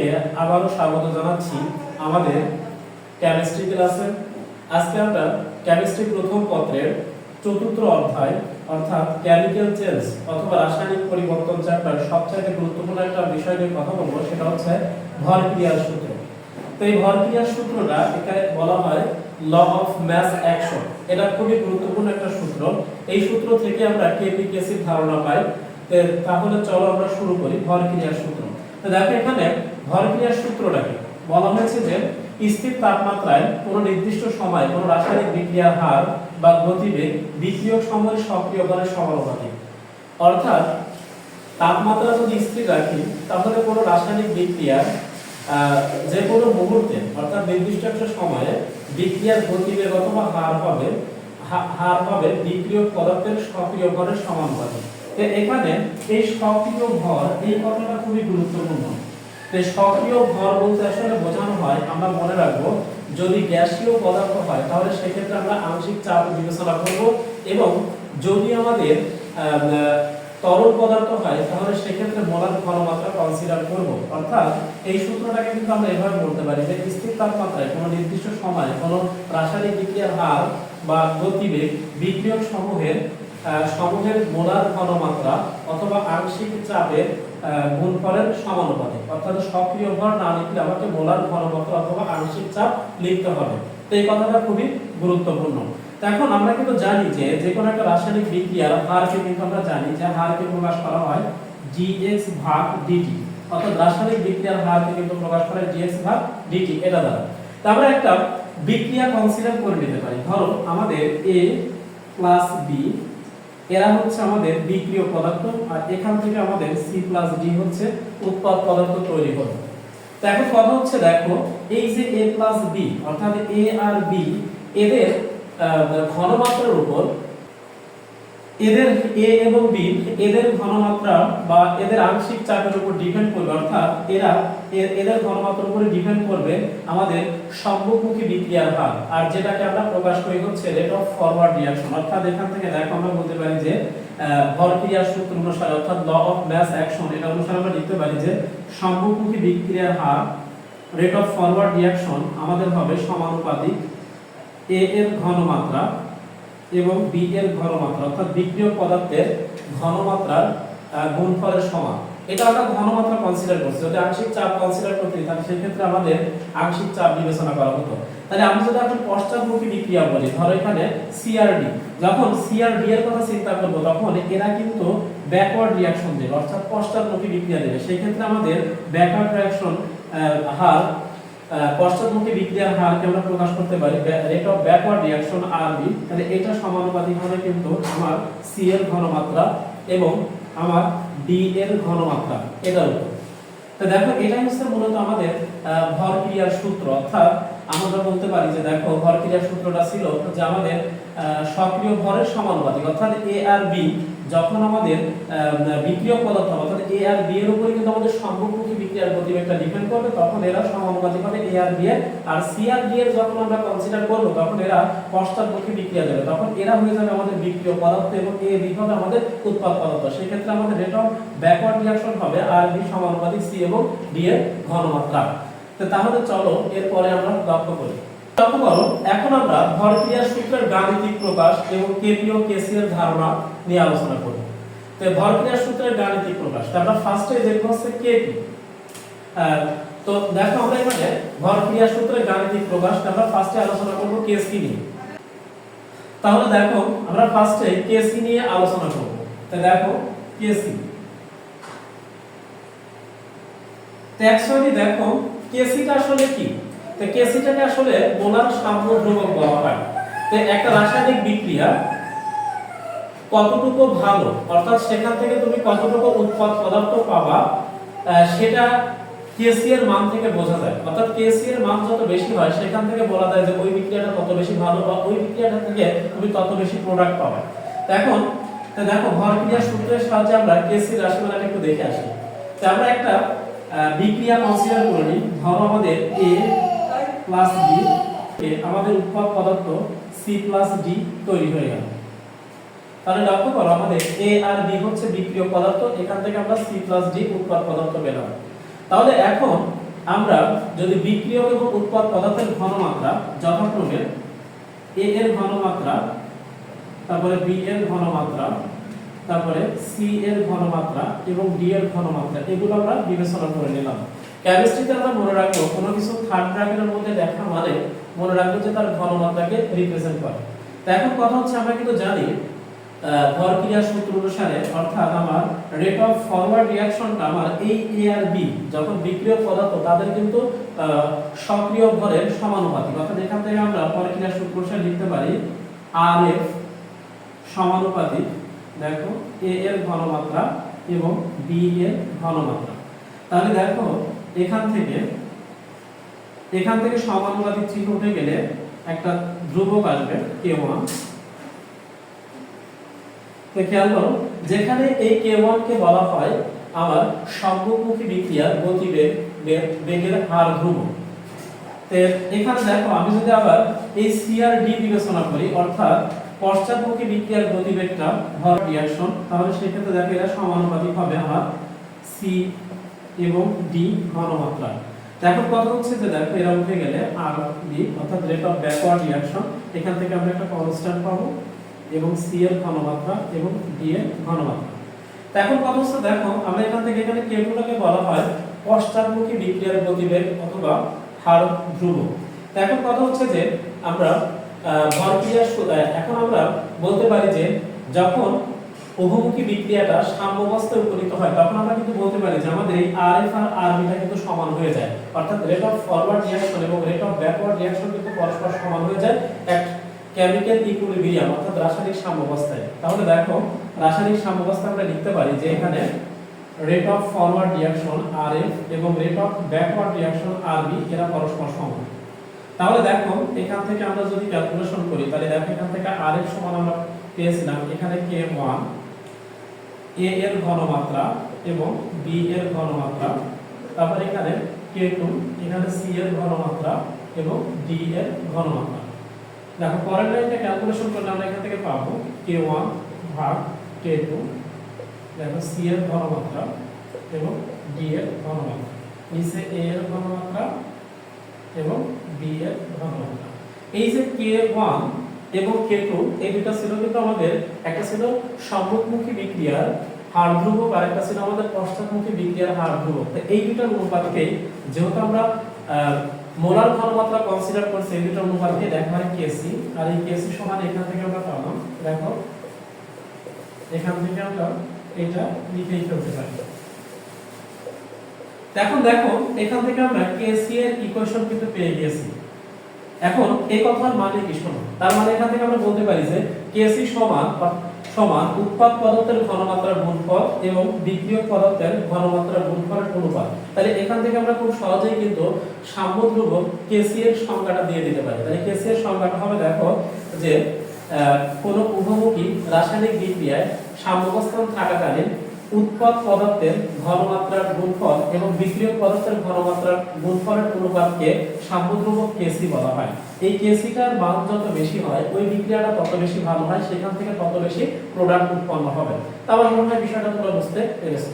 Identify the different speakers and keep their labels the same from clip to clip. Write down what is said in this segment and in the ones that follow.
Speaker 1: সবাইকে আবারও স্বাগত জানাচ্ছি আমাদের কেমিস্ট্রি ক্লাসে। আজকে আমরা কেমিস্ট্রি প্রথম পত্রের চতুর্থ অধ্যায় অর্থাৎ কেমিক্যাল চেঞ্জ অথবা রাসায়নিক পরিবর্তন চ্যাপ্টার সবচেয়ে গুরুত্বপূর্ণ একটা বিষয় নিয়ে কথা বলবো, সেটা হচ্ছে ভরক্রিয়ার সূত্র। তো এই ভরক্রিয়ার সূত্রটা এখানে বলা হয় ল অফ মাস অ্যাকশন। এটা খুবই গুরুত্বপূর্ণ একটা সূত্র। এই সূত্র থেকে আমরা কেপি কেসির ধারণা পাই। তাহলে চলো আমরা শুরু করি ভরক্রিয়ার সূত্র। তো দেখো এখানে ভরক্রিয়ার সূত্রটাকে বলা হয়েছে যে স্থির তাপমাত্রায় কোনো নির্দিষ্ট সময়ে কোনো রাসায়নিক বিক্রিয়ার হার বা গতিবেগ বিক্রিয়ক সময়ের সক্রিয় ভরের সমানুপাতিক। অর্থাৎ তাপমাত্রা যদি স্থির রাখি তাহলে কোনো রাসায়নিক বিক্রিয়ার যে কোনো মুহূর্তে অর্থাৎ নির্দিষ্ট একটা সময়ে বিক্রিয়ার গতিবেগ অথবা হার হবে বিক্রিয়ক পদার্থের সক্রিয় ভরের সমানুপাতিক। এখানে এই সক্রিয় ভর এই কথাটা খুবই গুরুত্বপূর্ণ। সক্রিয় ভর বলতে আসলে বোঝানো হয়, আমরা মনে রাখবো, যদি গ্যাসীয় পদার্থ হয় তাহলে সেক্ষেত্রে আমরা আংশিক চাপ বিবেচনা করব, এবং যদি আমাদের তরল পদার্থ হয় তাহলে সেক্ষেত্রে মোলার ঘনমাত্রা কনসিডার করব। অর্থাৎ এই সূত্রটাকে কিন্তু আমরা এভাবে বলতে পারি যে স্থির তাপমাত্রায় কোনো নির্দিষ্ট সময়ে কোনো রাসায়নিক বিক্রিয়ার হার বা গতিবেগ বিক্রিয়ক সমূহের মোলার ঘনমাত্রা অথবা আংশিক চাপের গুণফলের সমানুপাতিক। অর্থাৎ সক্রিয় ভর না লিখলে আমাকে মোলার ঘনমাত্রা অথবা আংশিক চাপ লিখতে হবে। তো এই কথাটা খুবই গুরুত্বপূর্ণ। এখন আমরা কিন্তু জানি যে যে কোনো একটা রাসায়নিক বিক্রিয়ার হারকে কিন্তু আমরা জানি যে হারকে প্রকাশ করা হয় dx ভাগ dt। অর্থাৎ রাসায়নিক বিক্রিয়ার হারকে কিন্তু প্রকাশ করা হয় dx ভাগ dt এটা দ্বারা। তো আমরা একটা বিক্রিয়া কনসিডার করে নিতে পারি। ধরো আমাদের a প্লাস b এরা হচ্ছে আমাদের বিক্রিয় পদার্থ, আর এখান থেকে আমাদের C প্লাস D হচ্ছে উৎপাদ পদার্থ তৈরি হবে। তো এখন কথা হচ্ছে দেখো এই যে A প্লাস B অর্থাৎ A আর B এদের ঘনমাত্রার উপর এদের A এবং B এদের ঘনমাত্রা বা এদের আংশিক চাপের উপর ডিপেন্ড করবে। অর্থাৎ এদের ঘনমাত্রার উপর ডিপেন্ড করবে আমাদের সম্মুখমুখী বিক্রিয়ার হার, আর যেটাকে আমরা প্রকাশ করি হচ্ছে রেট অফ ফরওয়ার্ড রিঅ্যাকশন। অর্থাৎ এখান থেকে দেখো আমরা বলতে পারি যে ভরক্রিয়ার সূত্র অনুসারে অর্থাৎ ল অফ মাস অ্যাকশন এটা অনুসারে আমরা লিখতে পারি যে সম্মুখমুখী বিক্রিয়ার হার রেট অফ ফরওয়ার্ড রিঅ্যাকশন আমাদের হবে সমানুপাতিক A এর ঘনমাত্রা এবং B এর ঘনমাত্রা, অর্থাৎ বিক্রিয়ক পদার্থের ঘনমাত্রার গুণফলের সমান। এটা আমরা ঘনমাত্রা কনসিডার করছি। যদি আংশিক চাপ কনসিডার করতে তাহলে সেই ক্ষেত্রে আমাদের আংশিক চাপ বিবেচনা করা হতো। তাহলে আমরা যদি এখন পশ্চাৎমুখী বিক্রিয়া বলি, ধরো এখানে CRD, যখন CRD এর কথা চিন্তা করব তখন এরা কিন্তু ব্যাকওয়ার্ড রিঅ্যাকশন দেবে, অর্থাৎ পশ্চাৎমুখী বিক্রিয়া দেবে। সেই ক্ষেত্রে আমাদের ব্যাকওয়ার্ড রিঅ্যাকশন হার পশ্চাৎমুখী বিক্রিয়ার হারকে আমরা প্রকাশ করতে পারি rate of backward reaction RB। তাহলে এটা সমানুপাতিক হবে কিন্তু আমার C এর ঘনমাত্রা এবং আমার D এর ঘনমাত্রা এটার উপর। তো দেখো এটাই হচ্ছে মূলত আমাদের ভরক্রিয়ার সূত্র। অর্থাৎ আমরা বলতে পারি যে দেখো ভরক্রিয়ার সূত্রটা ছিল যে আমাদের সক্রিয় ভরের সমানুপাতিক। অর্থাৎ A আর B যখন আমাদের বিক্রিয়ক পদার্থ অর্থাৎ A আর B এর উপরে কিন্তু আমাদের সম্মুখমুখী বিক্রিয়ার গতিবেগটা ডিপেন্ড করবে, তখন এরা সমানুপাতিক হবে A আর B এর। আর C আর D এর যখন আমরা কনসিডার করব তখন এরা পশ্চাৎমুখী বিক্রিয়া দেবে, তখন এরা হয়ে যাবে আমাদের বিক্রিয় পদার্থ এবং A B হবে আমাদের উৎপাদ পদার্থ। সেই ক্ষেত্রে আমাদের রেট অফ ব্যাকওয়ার্ড রিঅ্যাকশন হবে আর B সমানুপাতিক C এবং D এর ঘনমাত্রা। তো তাহলে চলো এরপরে আমরা লক্ষ্য করি। লক্ষ্য করো এখন আমরা ভরক্রিয়ার সূত্রের গাণিতিক প্রকাশ এবং কেপি ও কেসি এর ধারণা নিয়ে আলোচনা করব। তো ভরক্রিয়ার সূত্রের গাণিতিক প্রকাশ আমরা ফার্স্টে দেখব হচ্ছে কেপি। তো দেখো আমরা এখানে ভরক্রিয়ার সূত্রের গাণিতিক প্রকাশ আমরা ফার্স্টে আলোচনা করব কেসি নিয়ে। তাহলে দেখো আমরা ফার্স্টে কেসি নিয়ে আলোচনা করব। তো দেখো কেসি, তো অ্যাকচুয়ালি দেখো কেসিটা আসলে কি? তো কেসিটাকে আসলে মোলার সাম্য ধ্রুবক বলা হয়। তো একটা রাসায়নিক বিক্রিয়া কতটুকু ভালো অর্থাৎ সেখান থেকে তুমি কতটুকু উৎপাদ পদার্থ পাবা সেটা কেসি এর মান থেকে বোঝা যায়। অর্থাৎ কেসি এর মান যত বেশি হয় সেখান থেকে বলা যায় যে ওই বিক্রিয়াটা তত বেশি ভালো বা ওই বিক্রিয়াটা থেকে তুমি তত বেশি প্রোডাক্ট পাবে। তো এখন দেখো ভরক্রিয়ার সূত্রের সাহায্যে আমরা কেসি রাশিমালাটা একটু দেখে আসি। তো আমরা একটা বিক্রিয়া কনসিডার করে নিই। ধরো আমাদের A প্লাস B আমাদের উৎপাদ পদার্থ C প্লাস D তৈরি হয়ে গেল। তাহলে লক্ষ্য করো আমাদের A আর B হচ্ছে বিক্রিয় পদার্থ, এখান থেকে আমরা C প্লাস D উৎপাদ পদার্থ পেলাম। তাহলে এখন আমরা যদি বিক্রিয়ক এবং উৎপাদ পদার্থের ঘনমাত্রা যথাক্রমে a এর ঘনমাত্রা, তারপরে b এর ঘনমাত্রা, তারপরে c এর ঘনমাত্রা এবং d এর ঘনমাত্রা এগুলো আমরা বিবেচনা করে নিলাম। কেমিস্ট্রিতে আমরা মনে রাখবো কোনো কিছু থার্ড ব্র্যাকেটের মধ্যে দেখা মানে মনে রাখবো যে তার ঘনমাত্রাকে রিপ্রেজেন্ট করে। তো এখন কথা হচ্ছে আমরা কিন্তু জানি ভরক্রিয়ার সূত্র অনুসারে, অর্থাৎ আমার রেট অফ ফরওয়ার্ড রিঅ্যাকশনটা আমার এই a আর b যখন বিক্রিয়ক পদার্থ তাদের কিন্তু সক্রিয় ভরের সমানুপাতিক। অর্থাৎ এখান থেকে আমরা ভরক্রিয়ার সূত্র অনুসারে লিখতে পারি Rf সমানুপাতিক দেখো a এর ঘনমাত্রা এবং b এর ঘনমাত্রা। তাহলে দেখো এখান থেকে সমানুপাতিক চিহ্ন উঠে গেলে একটা ধ্রুবক আসবে k1। তো খেয়াল করো যেখানে এই k1 কে বলা হয় আমার সম্মুখমুখী বিক্রিয়ার গতিবেগ বেগের হার ধ্রুবক। তো এখানে দেখো আমি যদি আবার এই c আর d বিবেচনা করি, অর্থাৎ পশ্চাৎমুখী বিক্রিয়ার গতিবেগটা ভর রিঅ্যাকশন, তাহলে সেক্ষেত্রে দেখো এটা সমানুপাতিক হবে আমার c এবং d ঘনমাত্রা। এখন কথা হচ্ছে যে দেখো এরা উঠে গেলে r d অর্থাৎ রেট অফ ব্যাকওয়ার্ড রিঅ্যাকশন, এখান থেকে আমরা একটা কনস্ট্যান্ট পাবো এবং c এর ঘনমাত্রা এবং d এর ঘনমাত্রা। তো এখন কথা হচ্ছে দেখো আমরা এখান থেকে এখানে k2 টাকে বলা হয় পশ্চাৎমুখী বিক্রিয়ার গতিবেগ অথবা হার ধ্রুবক। তো এখন কথা হচ্ছে যে আমরা ভরক্রিয়ার এখন আমরা বলতে পারি যে যখন উভমুখী বিক্রিয়াটা সাম্যাবস্থায় উপনীত হয় তখন আমরা কিন্তু বলতে পারি যে আমাদের এই Rf আর Rb টা কিন্তু সমান হয়ে যায়, অর্থাৎ রেট অফ ফরওয়ার্ড রিঅ্যাকশন এবং রেট অফ ব্যাকওয়ার্ড রিঅ্যাকশন কিন্তু পরস্পর সমান হয়ে যায় এক কেমিক্যাল ইকুইলিব্রিয়াম অর্থাৎ রাসায়নিক সাম্যাবস্থায়। তাহলে দেখো রাসায়নিক সাম্যাবস্থা আমরা লিখতে পারি যে এখানে rate of forward reaction Rf এবং rate of backward reaction Rb এরা পরস্পর সমান। তাহলে দেখো এখান থেকে আমরা যদি ক্যালকুলেশন করি তাহলে দেখো এখান থেকে Rf সমান আমরা পেয়েছিলাম এখানে k1 a এর ঘনমাত্রা এবং b এর ঘনমাত্রা, তারপর এখানে k2 এখানে c এর ঘনমাত্রা এবং d এর ঘনমাত্রা। দেখো পরের লাইনটা ক্যালকুলেশন করলে আমরা এখান থেকে পাবো k1 ভাগ k2 দেখো c এর ঘনমাত্রা এবং d এর ঘনমাত্রা, নিচে a এর ঘনমাত্রা এবং b এর ঘনমাত্রা। এই যে k1 এবং k2 এই দুটো ছিল কিন্তু আমাদের একটা ছিল সম্মুখমুখী বিক্রিয়ার হার ধ্রুবক আর একটা ছিল আমাদের পশ্চাৎমুখী বিক্রিয়ার হার ধ্রুবক। তো এই দুটোর অনুপাতকে যেহেতু আমরা মোলার ঘনমাত্রা কনসিডার করছি, এই দুটোর অনুপাতকে দেখা হয় kc, আর এই kc সমান এখান থেকে আমরা পাবো দেখো এখান থেকে আমরা এটা লিখেই ফেলতে পারি। এখন দেখো এখান থেকে আমরা kc এর ইকুয়েশন কিন্তু পেয়ে গেছি। এখন এই কথার মানে কি শোনো, তার মানে এখান থেকে আমরা বলতে পারি যে kc সমান উৎপাদ পদার্থের ঘনমাত্রার গুণফল এবং বিক্রিয়ক পদার্থের ঘনমাত্রার গুণফলের অনুপাত। তাহলে এখান থেকে আমরা খুব সহজেই কিন্তু সাম্য ধ্রুবক kc এর সংজ্ঞাটা দিয়ে দিতে পারি। তাহলে kc এর সংজ্ঞাটা হবে দেখো যে কোন উভমুখী রাসায়নিক বিক্রিয়ায় সাম্যাবস্থান থাকাকালীন উৎপাদ পদার্থের ঘনমাত্রার গুণফল এবং বিক্রিয়ক পদার্থের ঘনমাত্রার গুণফলের অনুপাতকে সাম্য ধ্রুবক kc বলা হয়। এই kcটার মান যত বেশি হয় ওই বিক্রিয়াটা তত বেশি ভালো হয়, সেখান থেকে তত বেশি প্রোডাক্ট উৎপন্ন হবে। তাহলে মনে হয় বিষয়টা পুরো বুঝতে পেরেছো।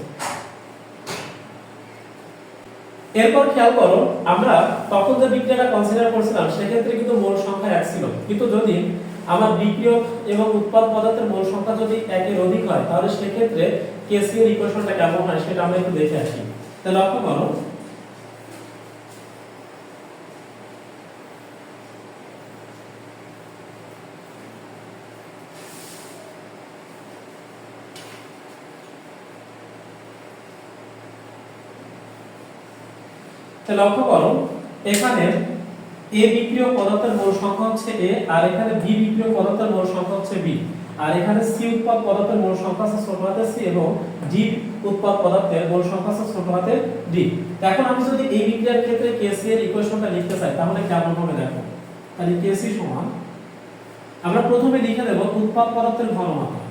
Speaker 1: এরপর খেয়াল করো আমরা তখন যে বিক্রিয়াটা কনসিডার করছিলাম সেক্ষেত্রে কিন্তু মোল সংখ্যা 1 ছিল, কিন্তু যদি আমার বিক্রিয়ক এবং উৎপাদ পদার্থের মোল সংখ্যা যদি 1 এর অধিক হয় তাহলে সেক্ষেত্রে kc এর ইকুয়েশনটা কেমন হয় সেটা আমরা একটু দেখে আসি। তাহলে লক্ষ্য করো এখানে a বিক্রিয়ক পদার্থের মোল সংখ্যা হচ্ছে a, আর এখানে b বিক্রিয়ক পদার্থের মোল সংখ্যা হচ্ছে b, আর এখানে c উৎপাদ পদার্থের মোল সংখ্যা আছে ছোট হাতের c এবং d উৎপাদ পদার্থের মোল সংখ্যা আছে ছোট হাতের d। এখন আমি যদি এই বিক্রিয়ার ক্ষেত্রে kc এর ইকুয়েশনটা লিখতে চাই তাহলে কেমন হবে দেখো। তাহলে kc সমান আমরা প্রথমে লিখে দেব উৎপাদ পদার্থের ঘনমাত্রা।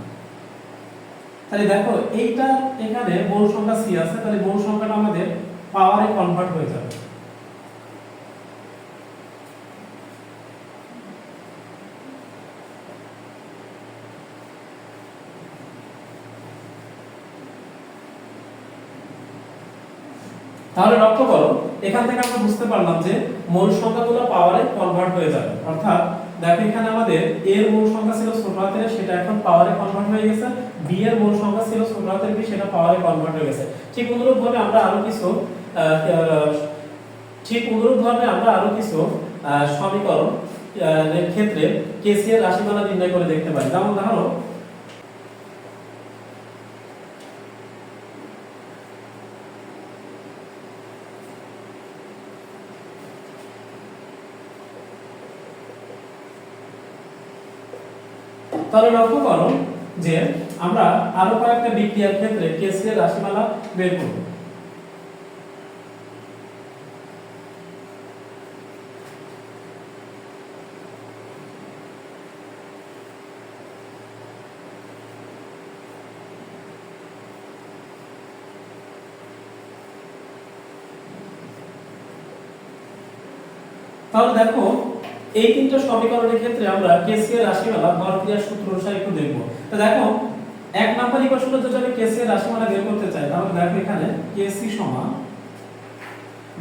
Speaker 1: তাহলে দেখো এইটা এখানে মোল সংখ্যা c আছে, তাহলে মোল সংখ্যাটা আমাদের পাওয়ারে কনভার্ট হয়ে যাবে। তাহলে লক্ষ্য করো এখান থেকে আমরা বুঝতে পারলাম যে মূল সংখ্যাগুলো পাওয়ারে কনভার্ট হয়ে যাবে। অর্থাৎ দেখো এখানে আমাদের a এর মূল সংখ্যা ছিল ছোট হাতের, সেটা এখন পাওয়ারে কনভার্ট হয়ে গেছে। b এর মূল সংখ্যা ছিল ছোট হাতের b, সেটা পাওয়ারে কনভার্ট হয়ে গেছে। ঠিক অনুরূপভাবে আমরা আরো কিছু সমীকরণ এর ক্ষেত্রে কেসিএর রাশিমালা নির্ণয় করে দেখতে পারি। যেমন ধরো তাহলে লক্ষ্য করো যে আমরা আরো কয়েকটা বিক্রিয়ার ক্ষেত্রে কেসিএর রাশিমালা বের করব। তাহলে দেখো এই তিনটা সমীকরণের ক্ষেত্রে আমরা কেসিএর রাশিমালা ভরক্রিয়ার সূত্র অনুসারে একটু দেখব। তো দেখো এক নাম্বার ইকুয়েশনে যদি আমি কেসিএর রাশিমালা বের করতে চাই, তাহলে দেখো এখানে কেসি সমান,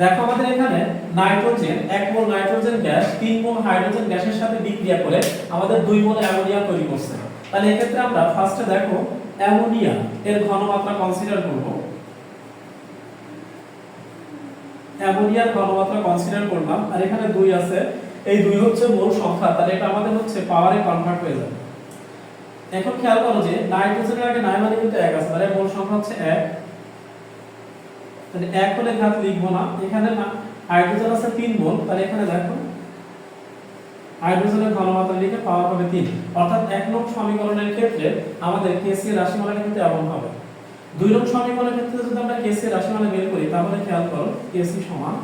Speaker 1: দেখো আমাদের এখানে নাইট্রোজেন 1 মোল নাইট্রোজেন গ্যাস 3 মোল হাইড্রোজেন গ্যাসের সাথে বিক্রিয়া করে আমাদের 2 মোল অ্যামোনিয়া তৈরি করছে। তাহলে এই ক্ষেত্রে আমরা ফার্স্টে দেখো অ্যামোনিয়া এর ঘনমাত্রা কনসিডার করব। অ্যামোনিয়ার ঘনমাত্রা কনসিডার করলাম, আর এখানে 2 আছে, এই 2 হচ্ছে মূল সংখ্যা, তাহলে এটা আমাদের হচ্ছে পাওয়ারে কনভার্ট হয়ে যাবে। এখন খেয়াল করো যে নাইট্রোজেনের আগে 9 মানে কিন্তু 1 আছে, তাহলে মূল সংখ্যা হচ্ছে 1, তাহলে 1 হলে ঘাত লিখবো না। এখানে না হাইড্রোজেন আছে 3 মোল, তাহলে এখানে দেখো হাইড্রোজেনের ঘনমাত্রা লিখে পাওয়ার হবে 3। অর্থাৎ 1 নং সমীকরণের ক্ষেত্রে আমাদের কেসি এর রাশিমালা কিন্তু এমন হবে। 2 নং সমীকরণের ক্ষেত্রে যদি আমরা কেসি এর রাশিমালা বের করি, তাহলে খেয়াল করো কেসি সমান,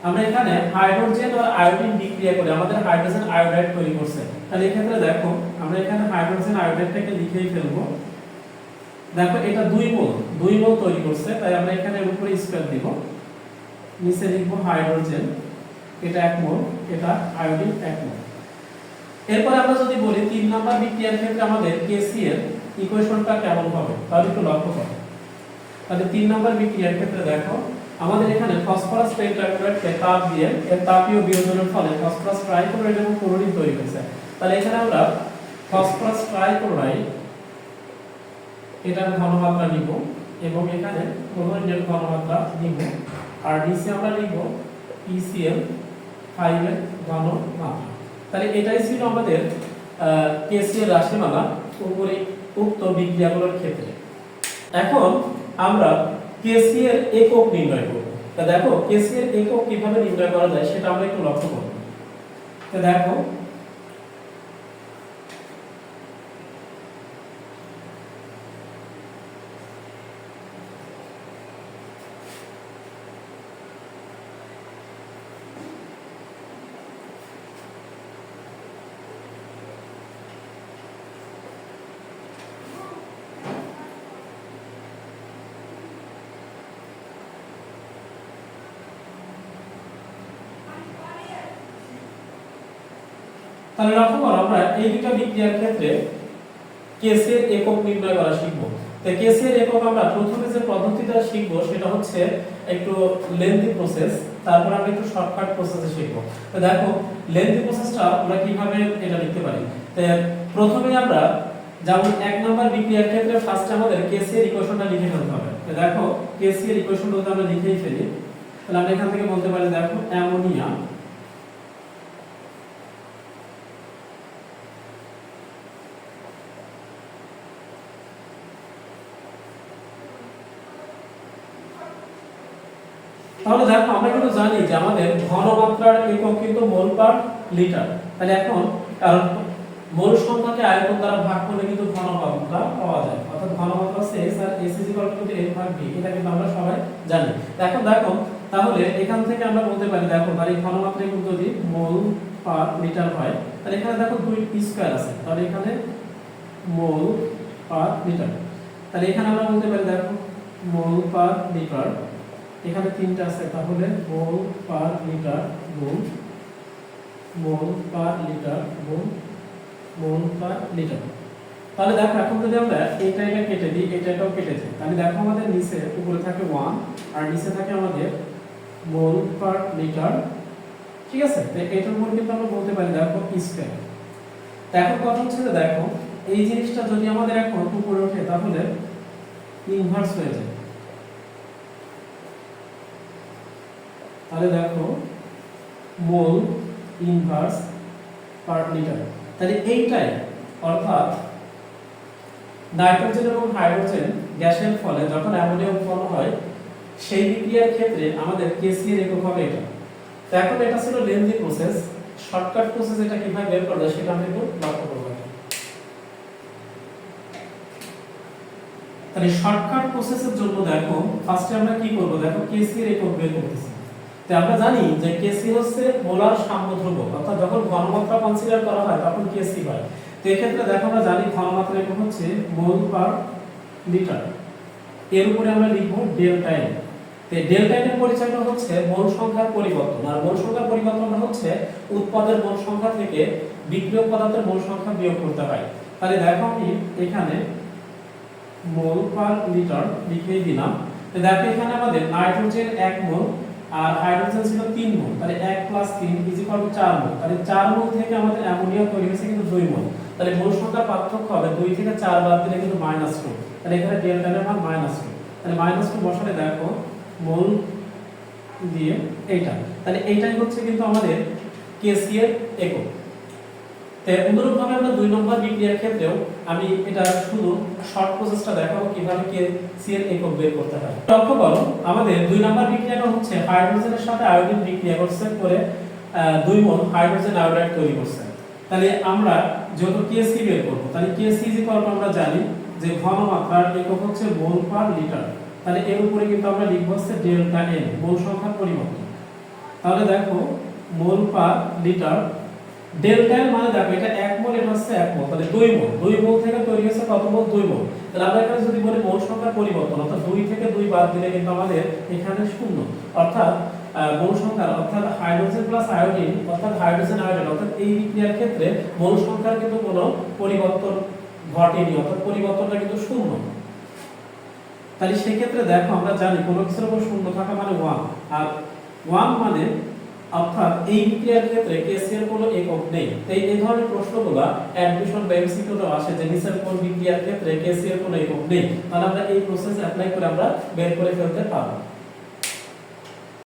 Speaker 1: আমরা এখানে হাইড্রোজেন আর আয়োডিন বিক্রিয়া করে আমাদের হাইড্রোজেন আয়োডাইড তৈরি করছে। তাহলে এই ক্ষেত্রে দেখো আমরা এখানে হাইড্রোজেন আয়োডাইডটাকে লিখেই ফেলবো। দেখো এটা 2 মোল তৈরি করছে, তাই আমরা এখানে এর উপরে স্কয়ার দিব, নিচে লিখবো হাইড্রোজেন, এটা 1 মোল, এটা আয়োডিন 1 মোল। এরপর আমরা যদি বলি 3 নাম্বার বিক্রিয়ার ক্ষেত্রে আমাদের কেসি এর ইকুয়েশনটা কেমন হবে, তাহলে একটু লক্ষ্য করো। তাহলে 3 নাম্বার বিক্রিয়ার ক্ষেত্রে দেখো আমাদের এখানে ফসফরাস পেন্টাক্লোরাইডকে তাপ দিয়ে এর তাপীয় বিয়োজনের ফলে ফসফরাস ট্রাইক্লোরাইড এবং ক্লোরিন তৈরি হয়েছে। তাহলে এখানে আমরা ফসফরাস ট্রাইক্লোরাইড এটার ঘনমাত্রা নিব এবং এখানে ক্লোরিনের ঘনমাত্রা নিব, আর নিচে আমরা লিখব PCl 5 এর ঘনমাত্রা। তাহলে এটাই ছিল আমাদের কেসি এর রাশিমালা উক্ত বিক্রিয়াগুলোর ক্ষেত্রে। এখন আমরা কেসি এর একক নির্ণয় করব। তা দেখো কেসি এর একক কিভাবে নির্ণয় করা যায় সেটা আমরা একটু লক্ষ্য করব। তো দেখো তাহলে লক্ষ্য করো আমরা এই দুটো বিক্রিয়ার ক্ষেত্রে কেসি এর একক নির্ণয় করা শিখব। তো কেসি এর একক আমরা প্রথমে যে পদ্ধতিটা শিখব সেটা হচ্ছে একটু লেন্থি প্রসেস, তারপর আমরা একটু শর্টকাট প্রসেসে শিখব। তো দেখো লেন্থি প্রসেসটা আমরা কিভাবে এটা লিখতে পারি। তো প্রথমে আমরা যেমন 1 নাম্বার বিক্রিয়ার ক্ষেত্রে ফার্স্টে আমাদের কেসি এর ইকুয়েশনটা লিখে ফেলতে হবে। তো দেখো কেসি এর ইকুয়েশনটা যদি আমরা লিখেই ফেলি, তাহলে আমরা এখান থেকে বলতে পারি দেখো অ্যামোনিয়া তাহলে দেখো আমরা কিন্তু জানি যে আমাদের ঘনমাত্রার একক কিন্তু মোল পার লিটার। তাহলে এখন কারণ মোল সংখ্যাকে আয়তন দ্বারা ভাগ করলে কিন্তু ঘনমাত্রা পাওয়া যায়, অর্থাৎ ঘনমাত্রা হচ্ছে S আর S F/V, এটা কিন্তু আমরা সবাই জানি। এখন দেখো তাহলে এখান থেকে আমরা বলতে পারি দেখো তার এই ঘনমাত্রা কিন্তু যদি মোল পার লিটার হয়, তাহলে এখানে দেখো 2 স্কয়ার আছে, তাহলে এখানে মোল পার লিটার। তাহলে এখানে আমরা বলতে পারি দেখো মোল পার লিটার, এখানে 3টা আছে, তাহলে মোল পার লিটার গুণ মোল পার লিটার গুণ মোল পার লিটার। তাহলে দেখো এখন যদি আমরা এটা কেটে দিই, এটাও কেটে দিই, তাহলে দেখো আমাদের নিচে উপরে থাকে 1 আর নিচে থাকে আমাদের মোল পার লিটার, ঠিক আছে। তো এটার উপর কিন্তু আমরা বলতে পারি দেখো স্কয়ার। তো এখন কথা হচ্ছে যে দেখো এই জিনিসটা যদি আমাদের এখন উপরে ওঠে তাহলে ইনভার্স হয়ে যায়। তাহলে দেখো মোল ইনভার্স পার লিটার, তাহলে এইটাই অর্থাৎ নাইট্রোজেন এবং হাইড্রোজেন গ্যাসের ফলে যখন অ্যামোনিয়া উৎপন্ন হয় সেই বিক্রিয়ার ক্ষেত্রে আমাদের কেসি এর একক হবে এটা। তো এখন এটা ছিল লেন্থি প্রসেস, শর্টকাট প্রসেস এটা কিভাবে বের করা যায় সেটা আমরা একটু লক্ষ্য করব। তাহলে শর্টকাট প্রসেসের জন্য দেখো ফার্স্টে আমরা কি করব, দেখো কেসি এর একক বের করতেছি। তো আমরা জানি যে কেসি হচ্ছে মোলার সাম্যধ্রুবক, অর্থাৎ যখন ঘনমাত্রা কনসিডার করা হয় তখন কেসি হয়। তো এই ক্ষেত্রে দেখো আমরা জানি ঘনমাত্রা একক হচ্ছে মোল পার লিটার, এর উপরে আমরা লিখব ডেল্টা এন। তো ডেল্টা এন এর পরিচয়টা হচ্ছে মোল সংখ্যার পরিবর্তন, আর মোল সংখ্যার পরিবর্তনটা হচ্ছে উৎপাদের মোল সংখ্যা থেকে বিক্রিয়ক পদার্থের মোল সংখ্যা বিয়োগ করতে হয়। তাহলে দেখো আমি এখানে মোল পার লিটার লিখে দিলাম। তো দেখো এখানে আমাদের নাইট্রোজেন 1 মোল আর হাইড্রোজেন ছিল 3 মোল, তাহলে 1 + 3 = 4 মোল। তাহলে 4 মোল থেকে আমাদের অ্যামোনিয়া তৈরি হয়েছে কিন্তু 2 মোল। তাহলে মোল সংখ্যার পার্থক্য হবে 2 থেকে 4 বাদ দিলে কিন্তু -2। তাহলে এখানে ডেল্টা এর মান -2। তাহলে -2 বসালে দেখো মোল দিয়ে এইটা, তাহলে এইটাই হচ্ছে কিন্তু আমাদের কেসি এর একক। তো অনুরূপভাবে আমরা 2 নম্বর বিক্রিয়ার ক্ষেত্রেও আমি এটা শুধু শর্ট প্রসেসটা দেখাবো কিভাবে কেসি এর একক বের করতে হয়। লক্ষ্য করো আমাদের 2 নম্বর বিক্রিয়াটা হচ্ছে হাইড্রোজেনের সাথে আয়োডিন বিক্রিয়া করছে করে 2 মোল হাইড্রোজেন আয়োডাইড তৈরি করছে। তাহলে আমরা যেহেতু কেসি বের করব, তাহলে কেসি আমরা জানি যে ঘনমাত্রার একক হচ্ছে মোল পার লিটার। তাহলে এর উপরে কিন্তু আমরা লিখব হচ্ছে ডেল্টা এন, মোল সংখ্যার পরিবর্তন। তাহলে দেখো মোল পার লিটার, ডেল্টা এন মানে দেখো এটা 1 মোল, এটা হচ্ছে 1 মোল, তাহলে 2 মোল। 2 মোল থেকে তৈরি হয়েছে কত মোল? 2 মোল। তাহলে আমরা এখানে যদি বলি মোল সংখ্যার পরিবর্তন, অর্থাৎ 2 থেকে 2 বাদ দিলে কিন্তু আমাদের এখানে 0, অর্থাৎ মোল সংখ্যা অর্থাৎ হাইড্রোজেন প্লাস আয়োডিন অর্থাৎ হাইড্রোজেন আয়োডাইড অর্থাৎ এই বিক্রিয়ার ক্ষেত্রে মোল সংখ্যার কিন্তু কোনো পরিবর্তন ঘটেনি, অর্থাৎ পরিবর্তনটা কিন্তু 0। তাহলে সেই ক্ষেত্রে দেখো আমরা জানি কোনো কিছুর উপর 0 থাকা মানে 1, আর 1 মানে অর্থাৎ এই বিক্রিয়ার ক্ষেত্রে কেসি এর কোনো একক নেই। তাই এই ধরনের প্রশ্নগুলো অ্যাডমিশন বা এমসিকিউতে আসে যে নিচের কোন বিক্রিয়ার ক্ষেত্রে কেসি এর কোনো একক নেই, তাহলে আমরা এই প্রসেস অ্যাপ্লাই করে আমরা বের করে ফেলতে পারবো।